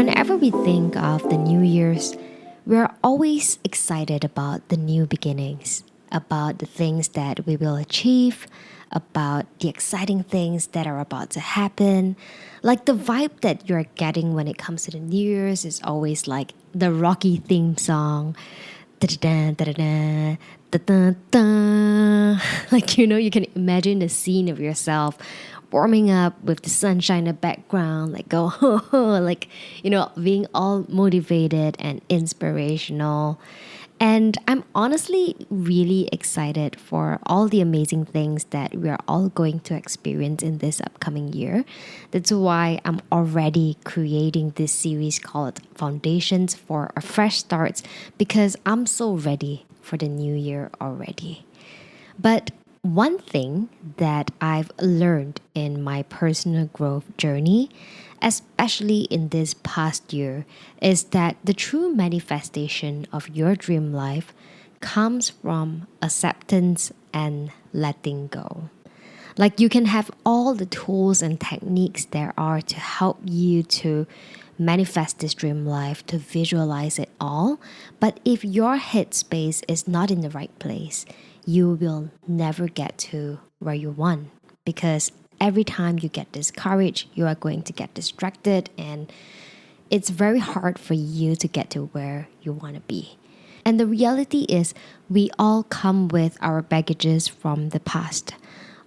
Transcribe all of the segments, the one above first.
Whenever we think of the New Year's, we're always excited about the new beginnings, about the things that we will achieve, about the exciting things that are about to happen. Like the vibe that you're getting when it comes to the New Year's is always like the Rocky theme song. Da-da-da, da-da-da, da-da-da. Like, you can imagine the scene of yourself warming up with the sunshine in the background, like go, like, being all motivated and inspirational. And I'm honestly really excited for all the amazing things that we are all going to experience in this upcoming year. That's why I'm already creating this series called Foundations for a Fresh Start because I'm so ready for the new year already. But one thing that I've learned in my personal growth journey, especially in this past year, is that the true manifestation of your dream life comes from acceptance and letting go. Like you can have all the tools and techniques there are to help you to manifest this dream life, to visualize it all. But if your headspace is not in the right place, you will never get to where you want because every time you get discouraged, you are going to get distracted and it's very hard for you to get to where you want to be. And the reality is, we all come with our baggages from the past.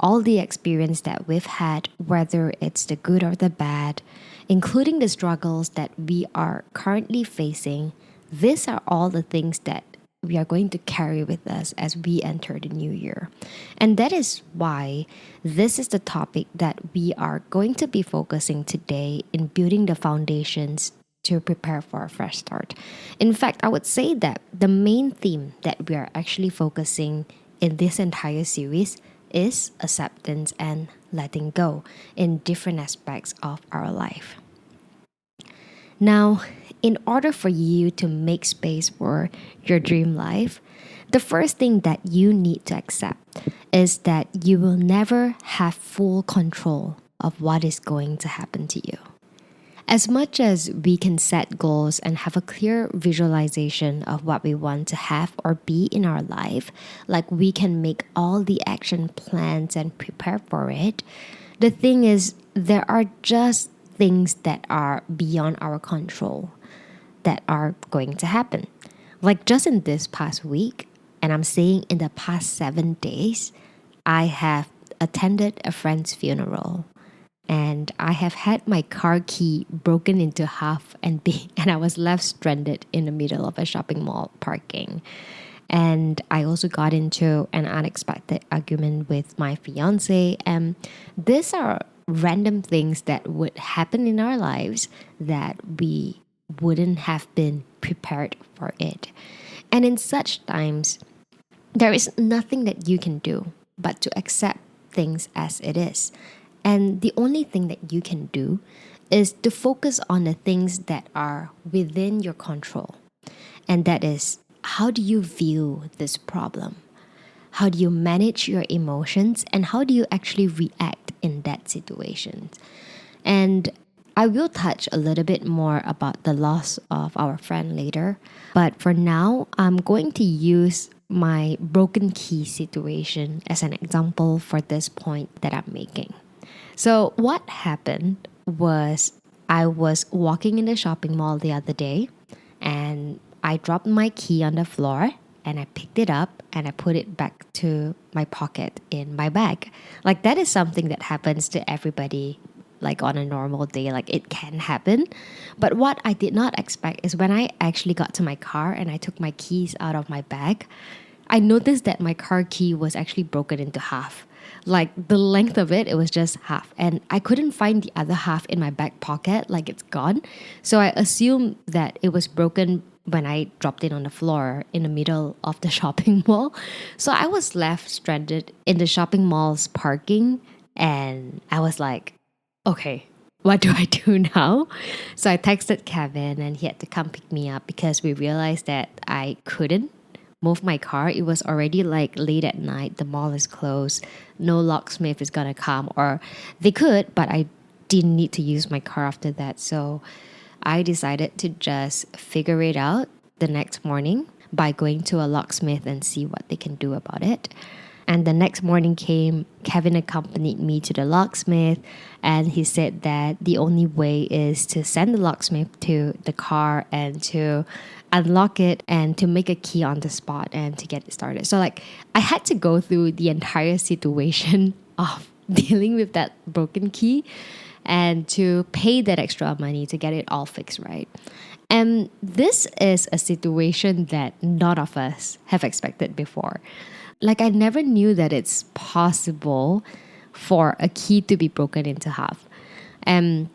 All the experience that we've had, whether it's the good or the bad, including the struggles that we are currently facing, these are all the things that we are going to carry with us as we enter the new year. And that is why this is the topic that we are going to be focusing today in building the foundations to prepare for a fresh start. In fact, I would say that the main theme that we are actually focusing in this entire series is acceptance and letting go in different aspects of our life. Now, in order for you to make space for your dream life, the first thing that you need to accept is that you will never have full control of what is going to happen to you. As much as we can set goals and have a clear visualization of what we want to have or be in our life, like we can make all the action plans and prepare for it, the thing is, there are just things that are beyond our control that are going to happen. Like just in this past week, and I'm saying in the past 7 days, I have attended a friend's funeral and I have had my car key broken into half and I was left stranded in the middle of a shopping mall parking. And I also got into an unexpected argument with my fiance. And these are random things that would happen in our lives that we wouldn't have been prepared for it. And in such times, there is nothing that you can do but to accept things as it is. And the only thing that you can do is to focus on the things that are within your control. And that is, how do you view this problem? How do you manage your emotions? And how do you actually react in that situation? And I will touch a little bit more about the loss of our friend later. But for now, I'm going to use my broken key situation as an example for this point that I'm making. So what happened was I was walking in the shopping mall the other day and I dropped my key on the floor and I picked it up and I put it back to my pocket in my bag. Like that is something that happens to everybody like on a normal day, like it can happen. But what I did not expect is when I actually got to my car and I took my keys out of my bag, I noticed that my car key was actually broken into half. Like the length of it was just half. And I couldn't find the other half in my back pocket, like it's gone. So I assumed that it was broken when I dropped it on the floor in the middle of the shopping mall. So I was left stranded in the shopping mall's parking. And I was like, okay, what do I do now? So I texted Kevin and he had to come pick me up because we realized that I couldn't move my car. It was already like late at night. The mall is closed. No locksmith is gonna come, or they could, but I didn't need to use my car after that. So I decided to just figure it out the next morning by going to a locksmith and see what they can do about it. And the next morning came, Kevin accompanied me to the locksmith, and he said that the only way is to send the locksmith to the car and to unlock it and to make a key on the spot and to get it started. So like I had to go through the entire situation of dealing with that broken key and to pay that extra money to get it all fixed right. And this is a situation that none of us have expected before. Like I never knew that it's possible for a key to be broken into half. And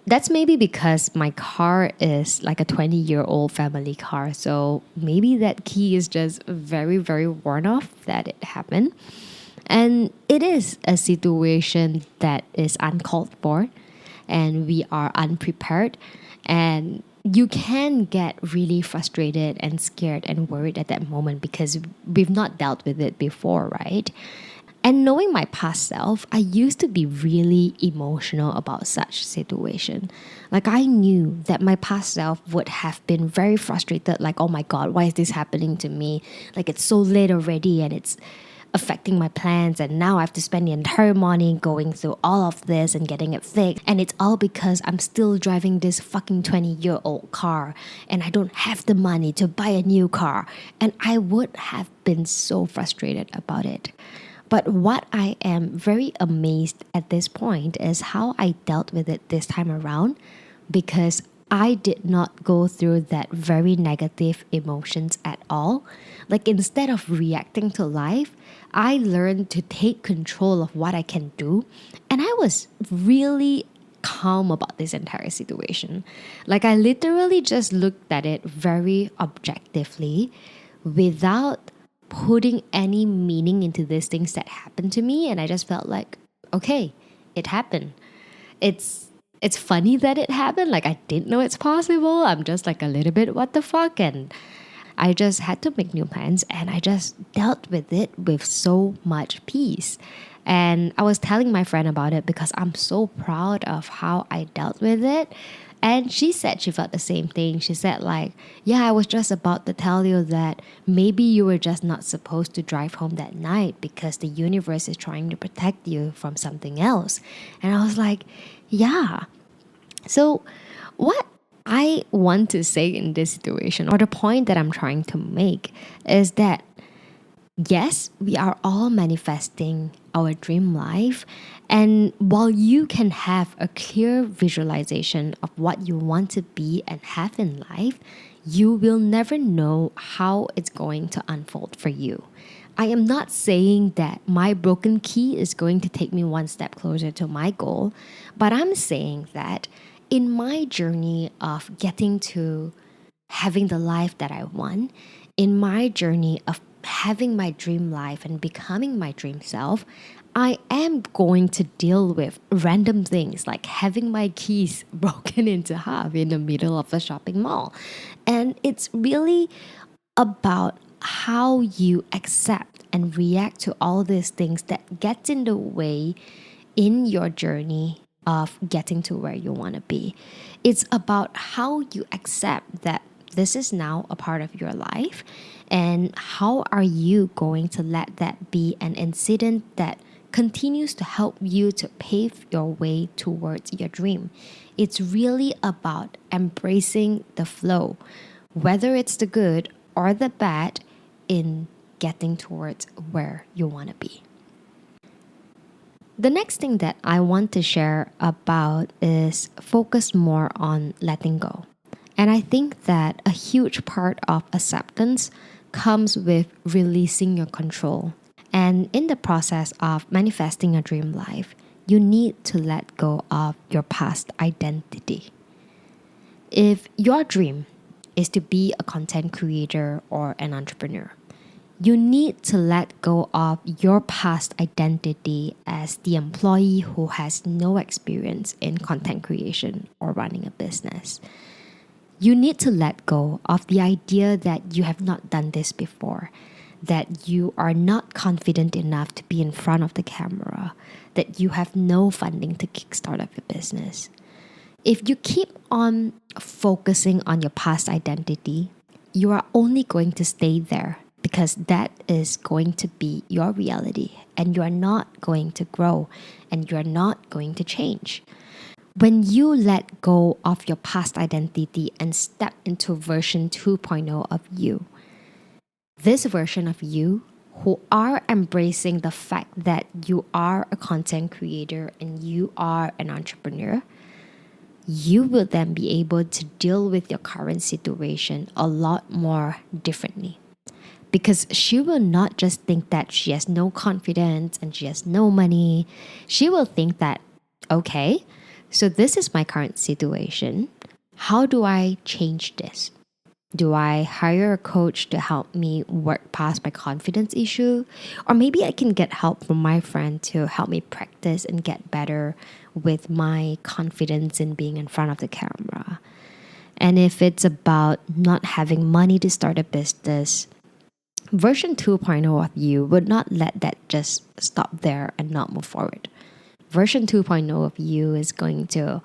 that's maybe because my car is like a 20-year-old family car. So maybe that key is just very, very worn off that it happened. And it is a situation that is uncalled for and we are unprepared. And you can get really frustrated and scared and worried at that moment because we've not dealt with it before, right? And knowing my past self, I used to be really emotional about such situation. Like I knew that my past self would have been very frustrated, like, oh my God, why is this happening to me? Like it's so late already and it's affecting my plans, and now I have to spend the entire morning going through all of this and getting it fixed, and it's all because I'm still driving this fucking 20-year-old car and I don't have the money to buy a new car. And I would have been so frustrated about it. But what I am very amazed at this point is how I dealt with it this time around, because I did not go through that very negative emotions at all. Like instead of reacting to life, I learned to take control of what I can do. And I was really calm about this entire situation. Like I literally just looked at it very objectively without putting any meaning into these things that happened to me. And I just felt like, okay, it happened. It's funny that it happened. Like I didn't know it's possible. I'm just like a little bit what the fuck, and I just had to make new plans, and I just dealt with it with so much peace. And I was telling my friend about it because I'm so proud of how I dealt with it. And she said she felt the same thing. She said like, yeah, I was just about to tell you that maybe you were just not supposed to drive home that night because the universe is trying to protect you from something else. And I was like, yeah. So what I want to say in this situation, or the point that I'm trying to make, is that yes, we are all manifesting our dream life. And while you can have a clear visualization of what you want to be and have in life, you will never know how it's going to unfold for you. I am not saying that my broken key is going to take me one step closer to my goal, but I'm saying that in my journey of getting to having the life that I want, in my journey of having my dream life and becoming my dream self, I am going to deal with random things like having my keys broken into half in the middle of a shopping mall. And it's really about how you accept and react to all these things that gets in the way in your journey of getting to where you want to be. It's about how you accept that this is now a part of your life, and how are you going to let that be an incident that continues to help you to pave your way towards your dream. It's really about embracing the flow, whether it's the good or the bad, in getting towards where you want to be. The next thing that I want to share about is focus more on letting go. And I think that a huge part of acceptance comes with releasing your control. And in the process of manifesting a dream life, you need to let go of your past identity. If your dream is to be a content creator or an entrepreneur, you need to let go of your past identity as the employee who has no experience in content creation or running a business. You need to let go of the idea that you have not done this before, that you are not confident enough to be in front of the camera, that you have no funding to kickstart up your business. If you keep on focusing on your past identity, you are only going to stay there because that is going to be your reality and you are not going to grow and you are not going to change. When you let go of your past identity and step into version 2.0 of you, this version of you who are embracing the fact that you are a content creator and you are an entrepreneur, you will then be able to deal with your current situation a lot more differently. Because she will not just think that she has no confidence and she has no money. She will think that, okay, so this is my current situation. How do I change this? Do I hire a coach to help me work past my confidence issue? Or maybe I can get help from my friend to help me practice and get better with my confidence in being in front of the camera. And if it's about not having money to start a business, version 2.0 of you would not let that just stop there and not move forward. Version 2.0 of you is going to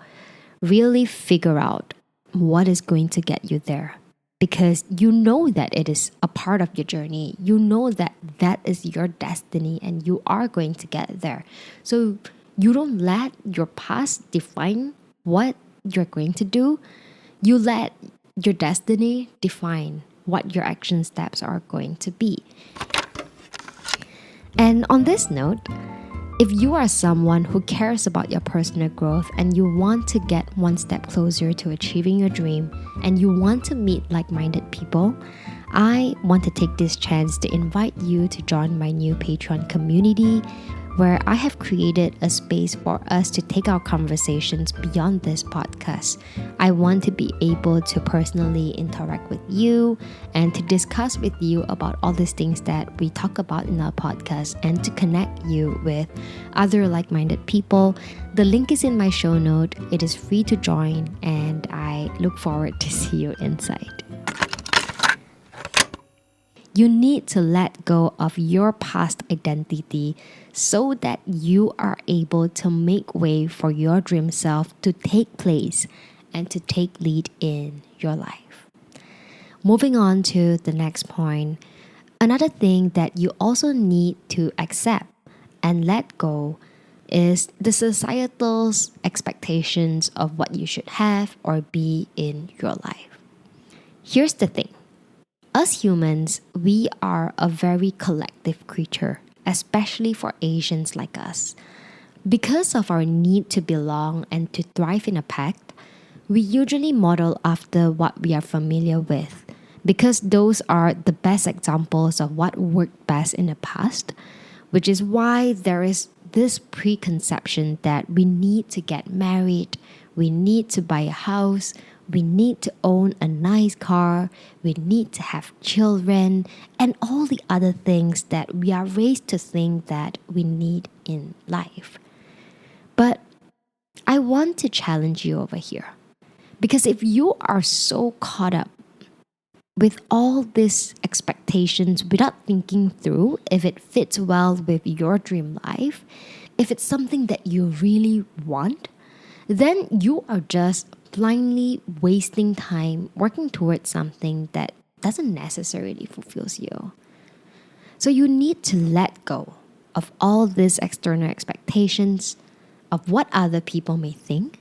really figure out what is going to get you there because you know that it is a part of your journey. You know that that is your destiny and you are going to get there. So you don't let your past define what you're going to do. You let your destiny define what your action steps are going to be. And on this note, if you are someone who cares about your personal growth and you want to get one step closer to achieving your dream and you want to meet like-minded people, I want to take this chance to invite you to join my new Patreon community where I have created a space for us to take our conversations beyond this podcast. I want to be able to personally interact with you and to discuss with you about all these things that we talk about in our podcast and to connect you with other like-minded people. The link is in my show note. It is free to join and I look forward to see you inside. You need to let go of your past identity so that you are able to make way for your dream self to take place and to take lead in your life. Moving on to the next point, another thing that you also need to accept and let go is the societal expectations of what you should have or be in your life. Here's the thing. Us humans, we are a very collective creature, especially for Asians like us. Because of our need to belong and to thrive in a pack, we usually model after what we are familiar with, because those are the best examples of what worked best in the past, which is why there is this preconception that we need to get married, we need to buy a house, we need to own a nice car, we need to have children, and all the other things that we are raised to think that we need in life. But I want to challenge you over here. Because if you are so caught up with all these expectations without thinking through if it fits well with your dream life, if it's something that you really want, then you are just blindly wasting time working towards something that doesn't necessarily fulfills you. So you need to let go of all these external expectations of what other people may think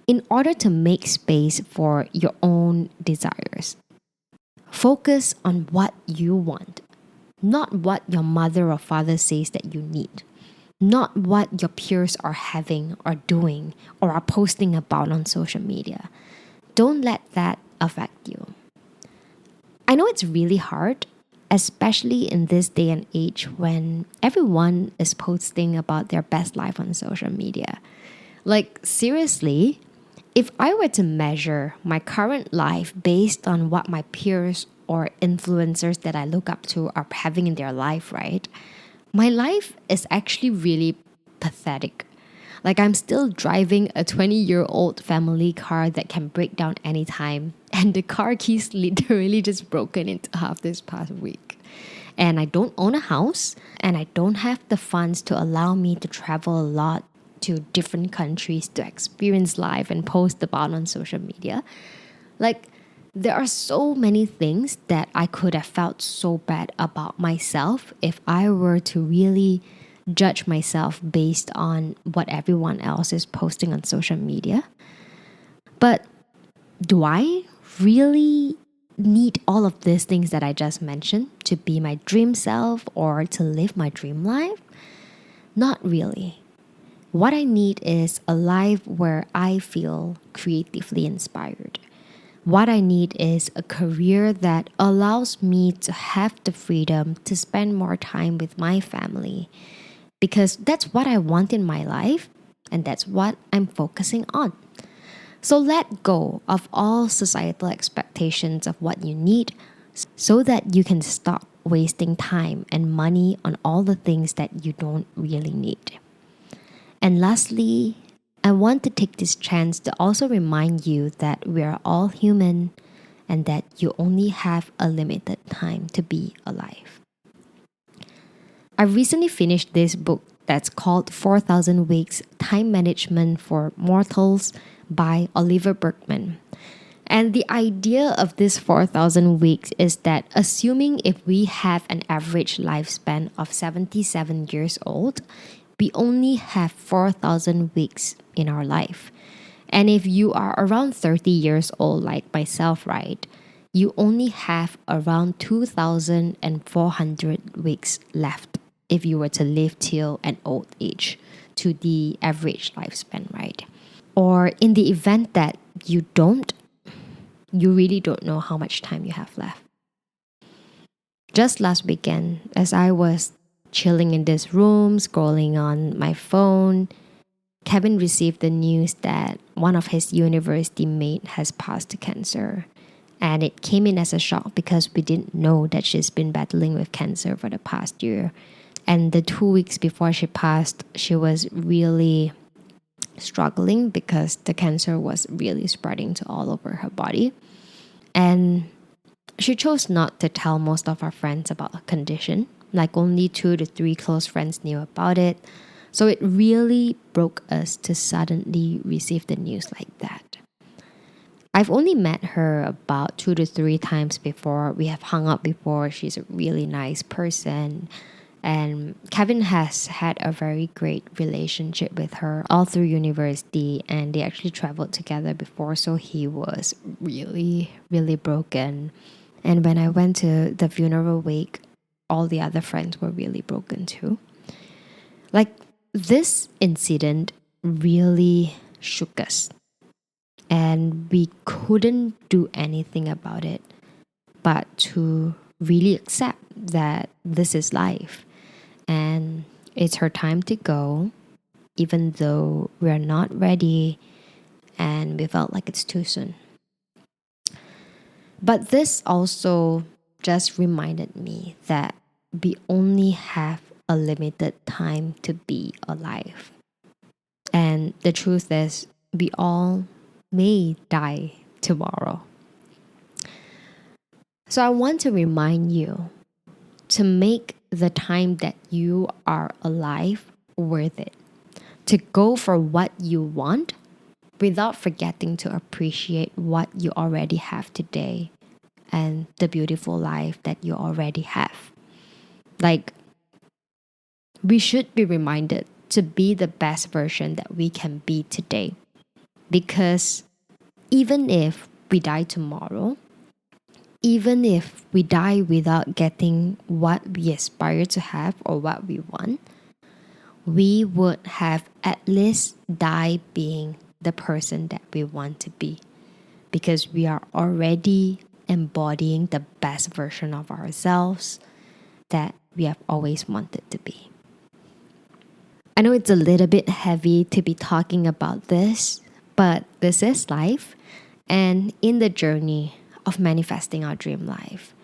in order to make space for your own desires. Focus on what you want, not what your mother or father says that you need. Not what your peers are having or doing or are posting about on social media. Don't let that affect you. I know it's really hard, especially in this day and age when everyone is posting about their best life on social media. Like, seriously, if I were to measure my current life based on what my peers or influencers that I look up to are having in their life, right? My life is actually really pathetic. Like, I'm still driving a 20-year-old family car that can break down anytime. And the car keys literally just broken into half this past week. And I don't own a house. And I don't have the funds to allow me to travel a lot to different countries to experience life and post about on social media. Like, there are so many things that I could have felt so bad about myself if I were to really judge myself based on what everyone else is posting on social media. But do I really need all of these things that I just mentioned to be my dream self or to live my dream life? Not really. What I need is a life where I feel creatively inspired. What I need is a career that allows me to have the freedom to spend more time with my family because that's what I want in my life and that's what I'm focusing on. So let go of all societal expectations of what you need so that you can stop wasting time and money on all the things that you don't really need. And lastly, I want to take this chance to also remind you that we are all human and that you only have a limited time to be alive. I recently finished this book that's called 4,000 Weeks Time Management for Mortals by Oliver Burkeman. And the idea of this 4,000 weeks is that assuming if we have an average lifespan of 77 years old, we only have 4,000 weeks in our life. And if you are around 30 years old, like myself, right, you only have around 2,400 weeks left if you were to live till an old age to the average lifespan, right? Or in the event that you don't, you really don't know how much time you have left. Just last weekend, as I was chilling in this room, scrolling on my phone, Kevin received the news that one of his university mates has passed to cancer. And it came in as a shock because we didn't know that she's been battling with cancer for the past year. And the 2 weeks before she passed, she was really struggling because the cancer was really spreading to all over her body. And she chose not to tell most of our friends about her condition. Like only 2 to 3 close friends knew about it. So it really broke us to suddenly receive the news like that. I've only met her about 2 to 3 times before. We have hung out before. She's a really nice person. And Kevin has had a very great relationship with her all through university, and they actually traveled together before, so he was really, really broken. And when I went to the funeral wake, all the other friends were really broken too. Like, this incident really shook us, and we couldn't do anything about it but to really accept that this is life and it's her time to go, even though we're not ready and we felt like it's too soon. But this also just reminded me that we only have a limited time to be alive. And the truth is, we all may die tomorrow. So I want to remind you to make the time that you are alive worth it. To go for what you want without forgetting to appreciate what you already have today and the beautiful life that you already have. Like, we should be reminded to be the best version that we can be today. Because even if we die tomorrow, even if we die without getting what we aspire to have or what we want, we would have at least died being the person that we want to be, because we are already embodying the best version of ourselves that we have always wanted to be. I know it's a little bit heavy to be talking about this, but this is life, and in the journey of manifesting our dream life,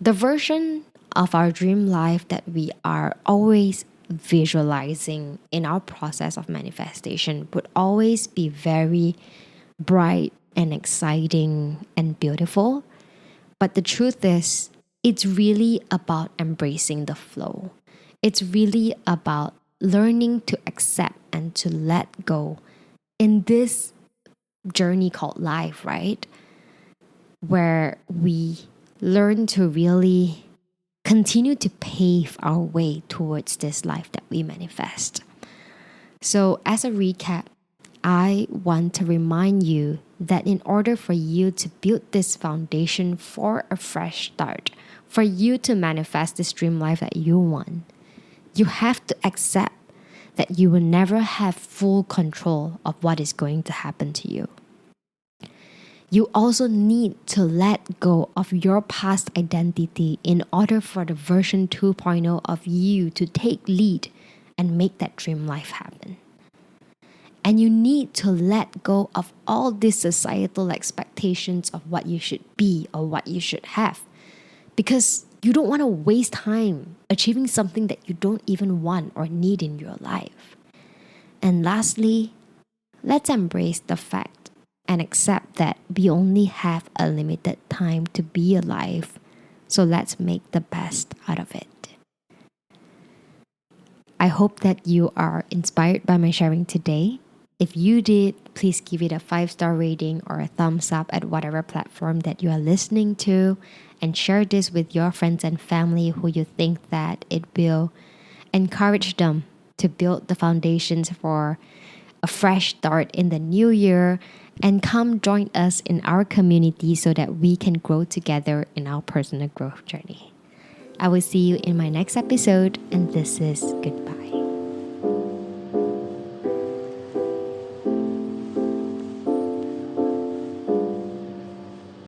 the version of our dream life that we are always visualizing in our process of manifestation would always be very bright and exciting and beautiful. But the truth is, it's really about embracing the flow. It's really about learning to accept and to let go in this journey called life, right? Where we learn to really continue to pave our way towards this life that we manifest. So, as a recap, I want to remind you that in order for you to build this foundation for a fresh start, for you to manifest this dream life that you want, you have to accept that you will never have full control of what is going to happen to you. You also need to let go of your past identity in order for the version 2.0 of you to take lead and make that dream life happen. And you need to let go of all these societal expectations of what you should be or what you should have, because you don't want to waste time achieving something that you don't even want or need in your life. And lastly, let's embrace the fact and accept that we only have a limited time to be alive. So let's make the best out of it. I hope that you are inspired by my sharing today. If you did, please give it a 5-star rating or a thumbs up at whatever platform that you are listening to, and share this with your friends and family who you think that it will encourage them to build the foundations for a fresh start in the new year, and come join us in our community so that we can grow together in our personal growth journey. I will see you in my next episode, and this is goodbye.